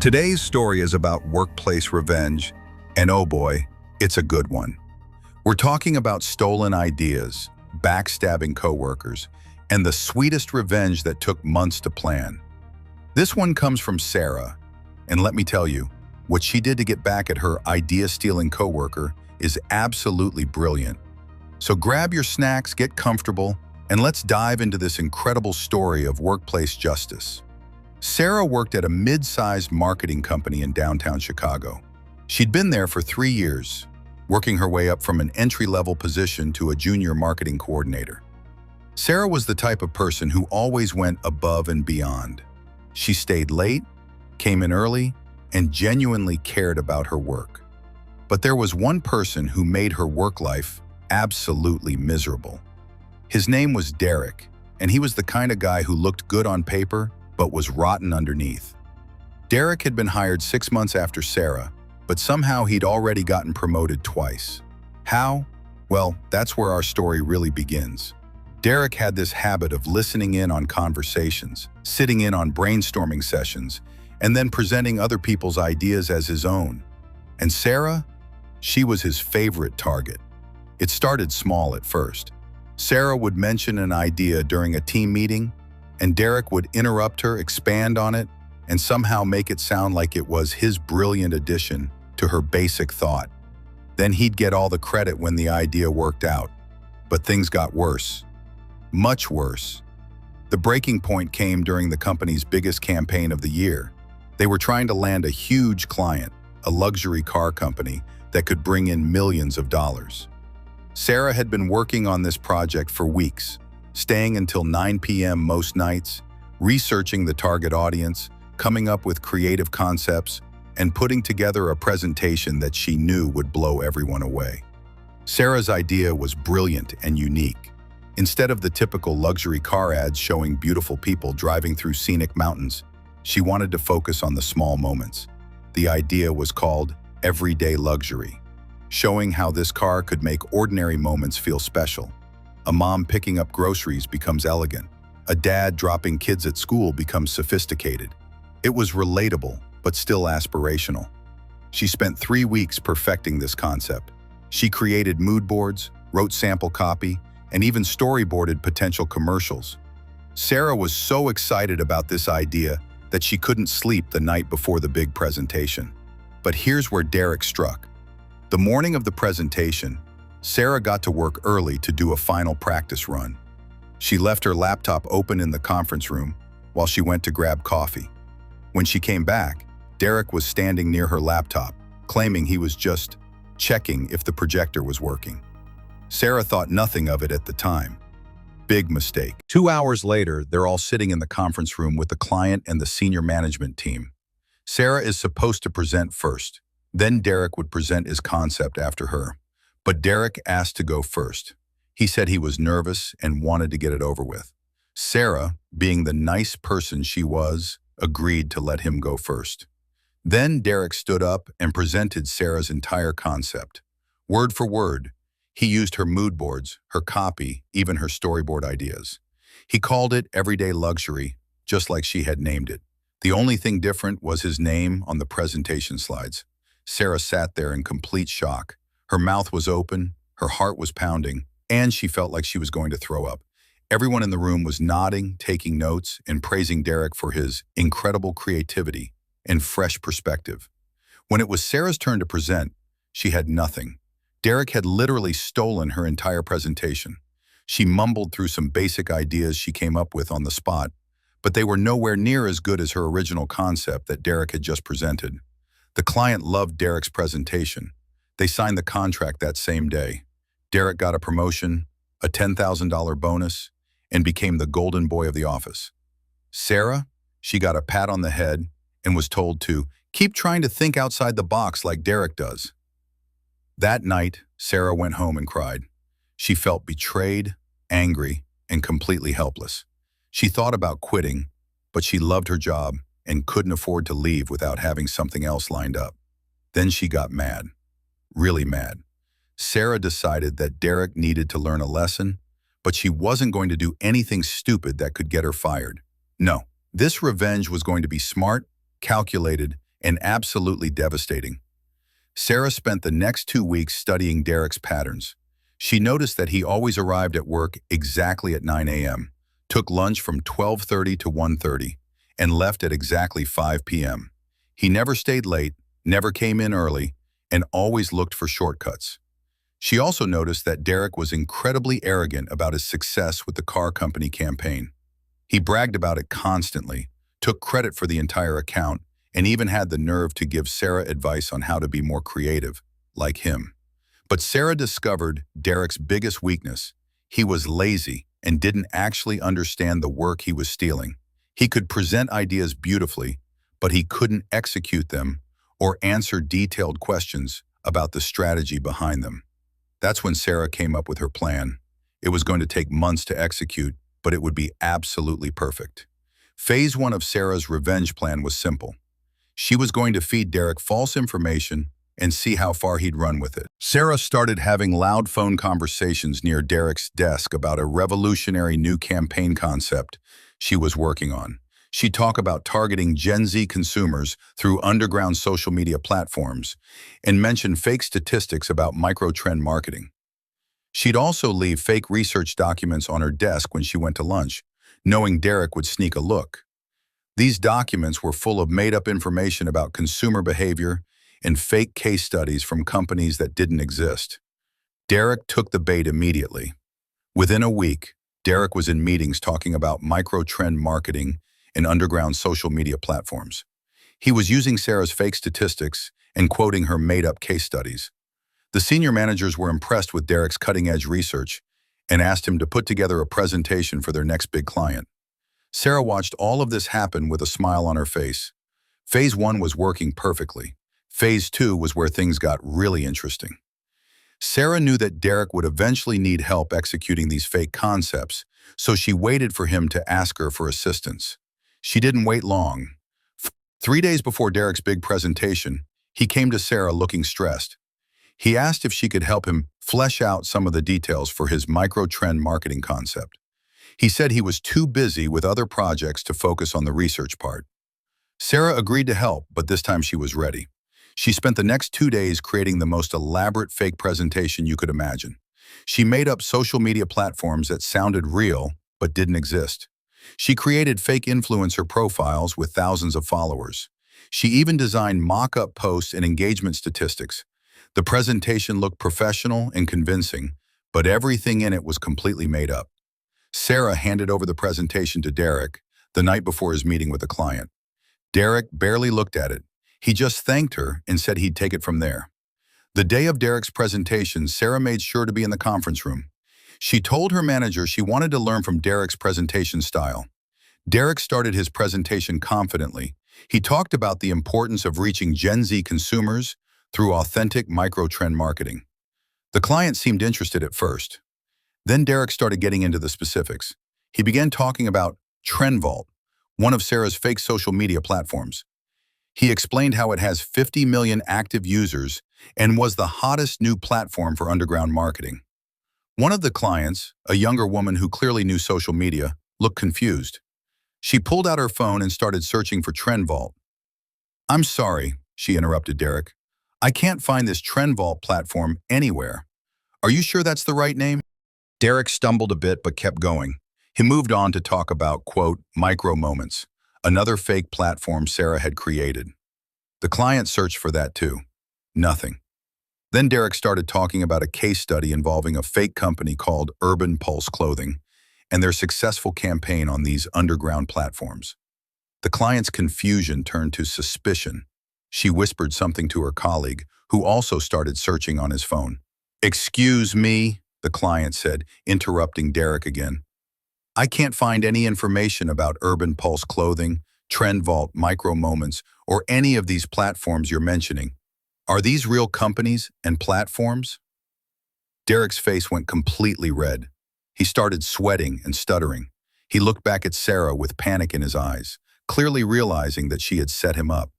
Today's story is about workplace revenge, and oh boy, it's a good one. We're talking about stolen ideas, backstabbing coworkers, and the sweetest revenge that took months to plan. This one comes from Sarah, and let me tell you, what she did to get back at her idea-stealing coworker is absolutely brilliant. So grab your snacks, get comfortable, and let's dive into this incredible story of workplace justice. Sarah worked at a mid-sized marketing company in downtown Chicago. She'd been there for 3 years, working her way up from an entry-level position to a junior marketing coordinator. Sarah was the type of person who always went above and beyond. She stayed late, came in early, and genuinely cared about her work. But there was one person who made her work life absolutely miserable. His name was Derek, and he was the kind of guy who looked good on paper, but was rotten underneath. Derek had been hired 6 months after Sarah, but somehow he'd already gotten promoted twice. How? Well, that's where our story really begins. Derek had this habit of listening in on conversations, sitting in on brainstorming sessions, and then presenting other people's ideas as his own. And Sarah? She was his favorite target. It started small at first. Sarah would mention an idea during a team meeting, and Derek would interrupt her, expand on it, and somehow make it sound like it was his brilliant addition to her basic thought. Then he'd get all the credit when the idea worked out. But things got worse. Much worse. The breaking point came during the company's biggest campaign of the year. They were trying to land a huge client, a luxury car company that could bring in millions of dollars. Sarah had been working on this project for weeks, staying until 9 p.m. most nights, researching the target audience, coming up with creative concepts, and putting together a presentation that she knew would blow everyone away. Sarah's idea was brilliant and unique. Instead of the typical luxury car ads showing beautiful people driving through scenic mountains, she wanted to focus on the small moments. The idea was called Everyday Luxury, showing how this car could make ordinary moments feel special. A mom picking up groceries becomes elegant. A dad dropping kids at school becomes sophisticated. It was relatable, but still aspirational. She spent 3 weeks perfecting this concept. She created mood boards, wrote sample copy, and even storyboarded potential commercials. Sarah was so excited about this idea that she couldn't sleep the night before the big presentation. But here's where Derek struck. The morning of the presentation, Sarah got to work early to do a final practice run. She left her laptop open in the conference room while she went to grab coffee. When she came back, Derek was standing near her laptop, claiming he was just checking if the projector was working. Sarah thought nothing of it at the time. Big mistake. 2 hours later, they're all sitting in the conference room with the client and the senior management team. Sarah is supposed to present first. Then Derek would present his concept after her. But Derek asked to go first. He said he was nervous and wanted to get it over with. Sarah, being the nice person she was, agreed to let him go first. Then Derek stood up and presented Sarah's entire concept. Word for word, he used her mood boards, her copy, even her storyboard ideas. He called it Everyday Luxury, just like she had named it. The only thing different was his name on the presentation slides. Sarah sat there in complete shock. Her mouth was open, her heart was pounding, and she felt like she was going to throw up. Everyone in the room was nodding, taking notes, and praising Derek for his incredible creativity and fresh perspective. When it was Sarah's turn to present, she had nothing. Derek had literally stolen her entire presentation. She mumbled through some basic ideas she came up with on the spot, but they were nowhere near as good as her original concept that Derek had just presented. The client loved Derek's presentation. They signed the contract that same day. Derek got a promotion, a $10,000 bonus, and became the golden boy of the office. Sarah, she got a pat on the head and was told to keep trying to think outside the box like Derek does. That night, Sarah went home and cried. She felt betrayed, angry, and completely helpless. She thought about quitting, but she loved her job and couldn't afford to leave without having something else lined up. Then she got mad. Really mad. Sarah decided that Derek needed to learn a lesson, but she wasn't going to do anything stupid that could get her fired. No, this revenge was going to be smart, calculated, and absolutely devastating. Sarah spent the next 2 weeks studying Derek's patterns. She noticed that he always arrived at work exactly at 9 a.m., took lunch from 12:30 to 1:30, and left at exactly 5 p.m. He never stayed late, never came in early, and always looked for shortcuts. She also noticed that Derek was incredibly arrogant about his success with the car company campaign. He bragged about it constantly, took credit for the entire account, and even had the nerve to give Sarah advice on how to be more creative, like him. But Sarah discovered Derek's biggest weakness. He was lazy and didn't actually understand the work he was stealing. He could present ideas beautifully, but he couldn't execute them or answer detailed questions about the strategy behind them. That's when Sarah came up with her plan. It was going to take months to execute, but it would be absolutely perfect. Phase 1 of Sarah's revenge plan was simple. She was going to feed Derek false information and see how far he'd run with it. Sarah started having loud phone conversations near Derek's desk about a revolutionary new campaign concept she was working on. She'd talk about targeting Gen Z consumers through underground social media platforms and mention fake statistics about micro-trend marketing. She'd also leave fake research documents on her desk when she went to lunch, knowing Derek would sneak a look. These documents were full of made-up information about consumer behavior and fake case studies from companies that didn't exist. Derek took the bait immediately. Within a week, Derek was in meetings talking about micro-trend marketing and underground social media platforms. He was using Sarah's fake statistics and quoting her made-up case studies. The senior managers were impressed with Derek's cutting-edge research and asked him to put together a presentation for their next big client. Sarah watched all of this happen with a smile on her face. Phase 1 was working perfectly. Phase 2 was where things got really interesting. Sarah knew that Derek would eventually need help executing these fake concepts, so she waited for him to ask her for assistance. She didn't wait long. 3 days before Derek's big presentation, he came to Sarah looking stressed. He asked if she could help him flesh out some of the details for his micro-trend marketing concept. He said he was too busy with other projects to focus on the research part. Sarah agreed to help, but this time she was ready. She spent the next 2 days creating the most elaborate fake presentation you could imagine. She made up social media platforms that sounded real, but didn't exist. She created fake influencer profiles with thousands of followers. She even designed mock-up posts and engagement statistics. The presentation looked professional and convincing, but everything in it was completely made up. Sarah handed over the presentation to Derek the night before his meeting with the client. Derek barely looked at it. He just thanked her and said he'd take it from there. The day of Derek's presentation, Sarah made sure to be in the conference room. She told her manager she wanted to learn from Derek's presentation style. Derek started his presentation confidently. He talked about the importance of reaching Gen Z consumers through authentic micro-trend marketing. The client seemed interested at first. Then Derek started getting into the specifics. He began talking about Trend Vault, one of Sarah's fake social media platforms. He explained how it has 50 million active users and was the hottest new platform for underground marketing. One of the clients, a younger woman who clearly knew social media, looked confused. She pulled out her phone and started searching for Trend Vault. "I'm sorry," she interrupted Derek. "I can't find this Trend Vault platform anywhere. Are you sure that's the right name?" Derek stumbled a bit but kept going. He moved on to talk about, quote, micro moments, another fake platform Sarah had created. The client searched for that too. Nothing. Then Derek started talking about a case study involving a fake company called Urban Pulse Clothing and their successful campaign on these underground platforms. The client's confusion turned to suspicion. She whispered something to her colleague, who also started searching on his phone. "Excuse me," the client said, interrupting Derek again. "I can't find any information about Urban Pulse Clothing, Trend Vault, Micro Moments, or any of these platforms you're mentioning. Are these real companies and platforms?" Derek's face went completely red. He started sweating and stuttering. He looked back at Sarah with panic in his eyes, clearly realizing that she had set him up.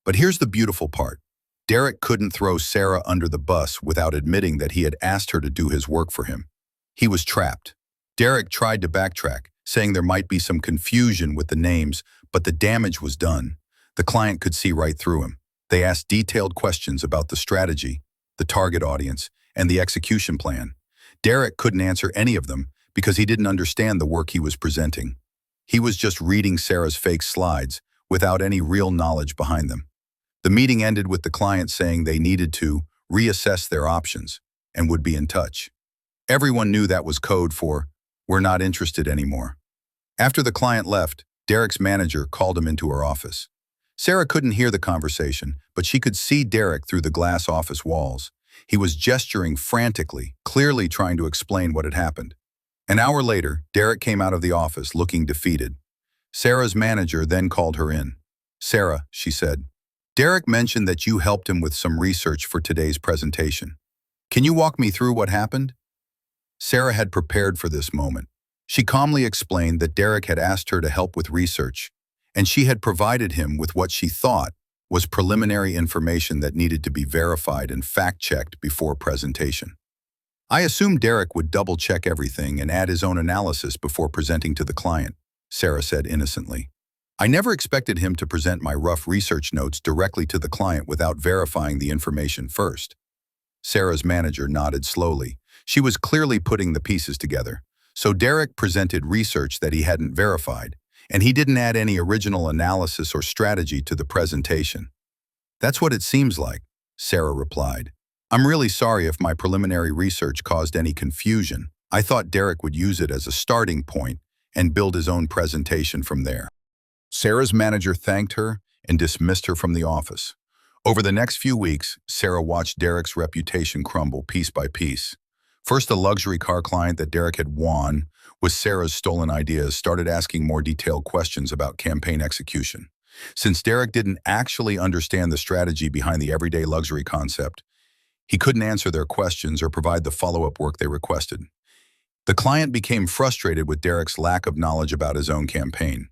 But here's the beautiful part. Derek couldn't throw Sarah under the bus without admitting that he had asked her to do his work for him. He was trapped. Derek tried to backtrack, saying there might be some confusion with the names, but the damage was done. The client could see right through him. They asked detailed questions about the strategy, the target audience, and the execution plan. Derek couldn't answer any of them because he didn't understand the work he was presenting. He was just reading Sarah's fake slides without any real knowledge behind them. The meeting ended with the client saying they needed to reassess their options and would be in touch. Everyone knew that was code for, "We're not interested anymore." After the client left, Derek's manager called him into her office. Sarah couldn't hear the conversation, but she could see Derek through the glass office walls. He was gesturing frantically, clearly trying to explain what had happened. An hour later, Derek came out of the office looking defeated. Sarah's manager then called her in. "Sarah," she said, "Derek mentioned that you helped him with some research for today's presentation. Can you walk me through what happened?" Sarah had prepared for this moment. She calmly explained that Derek had asked her to help with research, and she had provided him with what she thought was preliminary information that needed to be verified and fact-checked before presentation. "I assumed Derek would double-check everything and add his own analysis before presenting to the client," Sarah said innocently. "I never expected him to present my rough research notes directly to the client without verifying the information first." Sarah's manager nodded slowly. She was clearly putting the pieces together. So Derek presented research that he hadn't verified, and he didn't add any original analysis or strategy to the presentation. "That's what it seems like," Sarah replied. "I'm really sorry if my preliminary research caused any confusion. I thought Derek would use it as a starting point and build his own presentation from there." Sarah's manager thanked her and dismissed her from the office. Over the next few weeks, Sarah watched Derek's reputation crumble piece by piece. First, a luxury car client that Derek had won with Sarah's stolen ideas started asking more detailed questions about campaign execution. Since Derek didn't actually understand the strategy behind the everyday luxury concept, he couldn't answer their questions or provide the follow-up work they requested. The client became frustrated with Derek's lack of knowledge about his own campaign.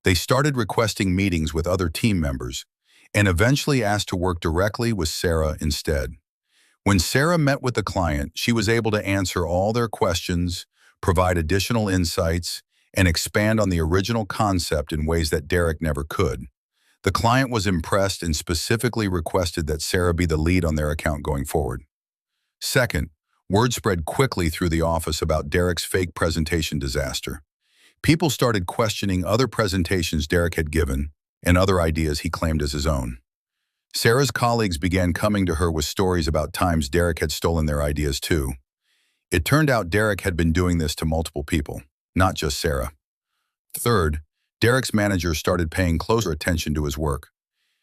They started requesting meetings with other team members and eventually asked to work directly with Sarah instead. When Sarah met with the client, she was able to answer all their questions, provide additional insights, and expand on the original concept in ways that Derek never could. The client was impressed and specifically requested that Sarah be the lead on their account going forward. Second, word spread quickly through the office about Derek's fake presentation disaster. People started questioning other presentations Derek had given and other ideas he claimed as his own. Sarah's colleagues began coming to her with stories about times Derek had stolen their ideas too. It turned out Derek had been doing this to multiple people, not just Sarah. Third, Derek's manager started paying closer attention to his work.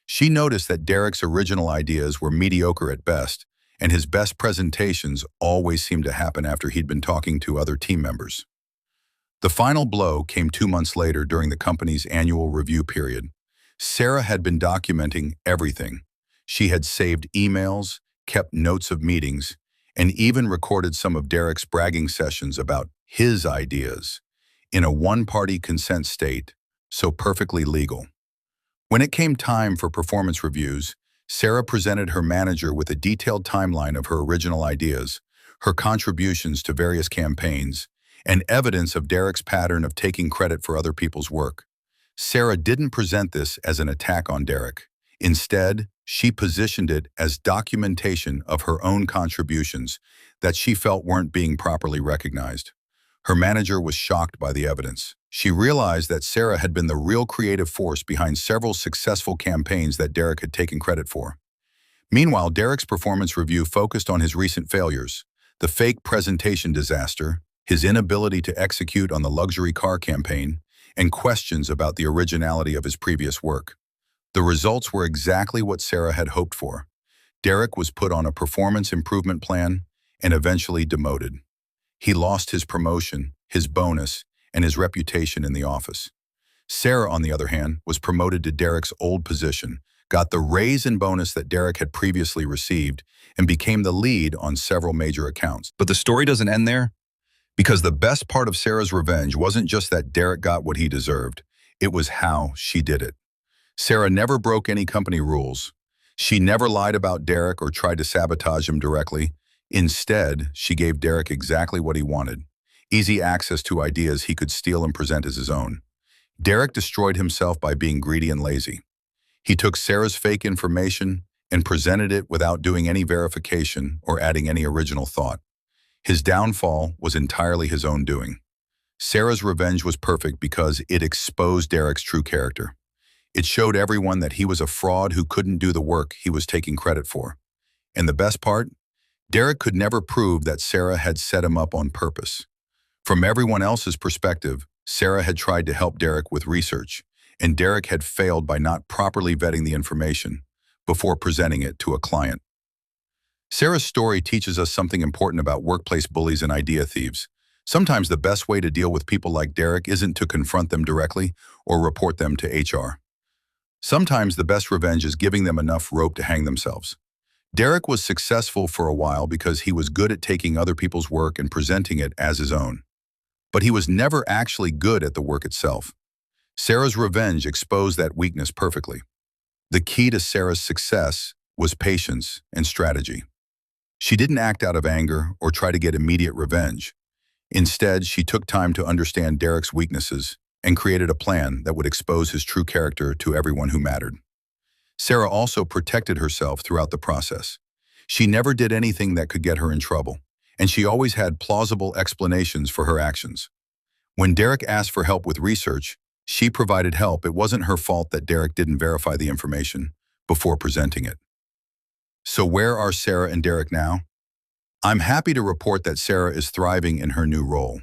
She noticed that Derek's original ideas were mediocre at best, and his best presentations always seemed to happen after he'd been talking to other team members. The final blow came 2 months later during the company's annual review period. Sarah had been documenting everything. She had saved emails, kept notes of meetings, and even recorded some of Derek's bragging sessions about his ideas in a one-party consent state, so perfectly legal. When it came time for performance reviews, Sarah presented her manager with a detailed timeline of her original ideas, her contributions to various campaigns, and evidence of Derek's pattern of taking credit for other people's work. Sarah didn't present this as an attack on Derek. Instead, she positioned it as documentation of her own contributions that she felt weren't being properly recognized. Her manager was shocked by the evidence. She realized that Sarah had been the real creative force behind several successful campaigns that Derek had taken credit for. Meanwhile, Derek's performance review focused on his recent failures, the fake presentation disaster, his inability to execute on the luxury car campaign, and questions about the originality of his previous work. The results were exactly what Sarah had hoped for. Derek was put on a performance improvement plan and eventually demoted. He lost his promotion, his bonus, and his reputation in the office. Sarah, on the other hand, was promoted to Derek's old position, got the raise and bonus that Derek had previously received, and became the lead on several major accounts. But the story doesn't end there. Because the best part of Sarah's revenge wasn't just that Derek got what he deserved, it was how she did it. Sarah never broke any company rules. She never lied about Derek or tried to sabotage him directly. Instead, she gave Derek exactly what he wanted: easy access to ideas he could steal and present as his own. Derek destroyed himself by being greedy and lazy. He took Sarah's fake information and presented it without doing any verification or adding any original thought. His downfall was entirely his own doing. Sarah's revenge was perfect because it exposed Derek's true character. It showed everyone that he was a fraud who couldn't do the work he was taking credit for. And the best part? Derek could never prove that Sarah had set him up on purpose. From everyone else's perspective, Sarah had tried to help Derek with research, and Derek had failed by not properly vetting the information before presenting it to a client. Sarah's story teaches us something important about workplace bullies and idea thieves. Sometimes the best way to deal with people like Derek isn't to confront them directly or report them to HR. Sometimes the best revenge is giving them enough rope to hang themselves. Derek was successful for a while because he was good at taking other people's work and presenting it as his own. But he was never actually good at the work itself. Sarah's revenge exposed that weakness perfectly. The key to Sarah's success was patience and strategy. She didn't act out of anger or try to get immediate revenge. Instead, she took time to understand Derek's weaknesses and created a plan that would expose his true character to everyone who mattered. Sarah also protected herself throughout the process. She never did anything that could get her in trouble, and she always had plausible explanations for her actions. When Derek asked for help with research, she provided help. It wasn't her fault that Derek didn't verify the information before presenting it. So where are Sarah and Derek now? I'm happy to report that Sarah is thriving in her new role.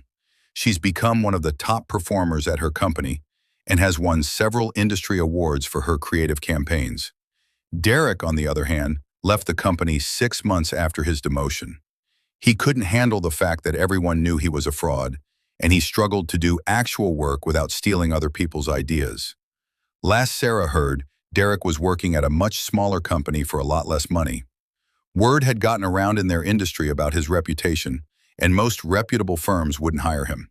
She's become one of the top performers at her company and has won several industry awards for her creative campaigns. Derek, on the other hand, left the company 6 months after his demotion. He couldn't handle the fact that everyone knew he was a fraud, and he struggled to do actual work without stealing other people's ideas. Last Sarah heard, Derek was working at a much smaller company for a lot less money. Word had gotten around in their industry about his reputation, and most reputable firms wouldn't hire him.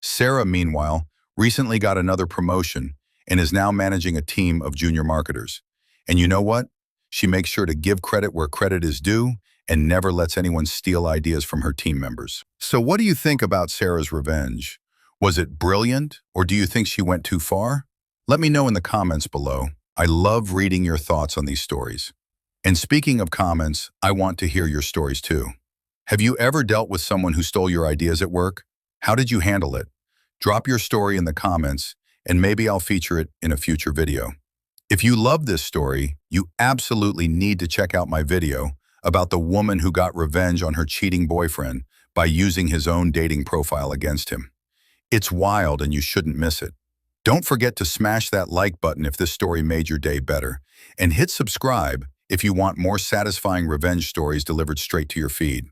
Sarah, meanwhile, recently got another promotion and is now managing a team of junior marketers. And you know what? She makes sure to give credit where credit is due and never lets anyone steal ideas from her team members. So what do you think about Sarah's revenge? Was it brilliant, or do you think she went too far? Let me know in the comments below. I love reading your thoughts on these stories. And speaking of comments, I want to hear your stories too. Have you ever dealt with someone who stole your ideas at work? How did you handle it? Drop your story in the comments, and maybe I'll feature it in a future video. If you love this story, you absolutely need to check out my video about the woman who got revenge on her cheating boyfriend by using his own dating profile against him. It's wild and you shouldn't miss it. Don't forget to smash that like button if this story made your day better, and hit subscribe if you want more satisfying revenge stories delivered straight to your feed.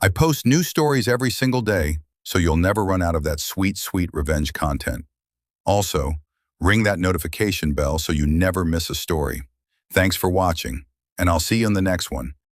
I post new stories every single day, so you'll never run out of that sweet, sweet revenge content. Also, ring that notification bell so you never miss a story. Thanks for watching, and I'll see you in the next one.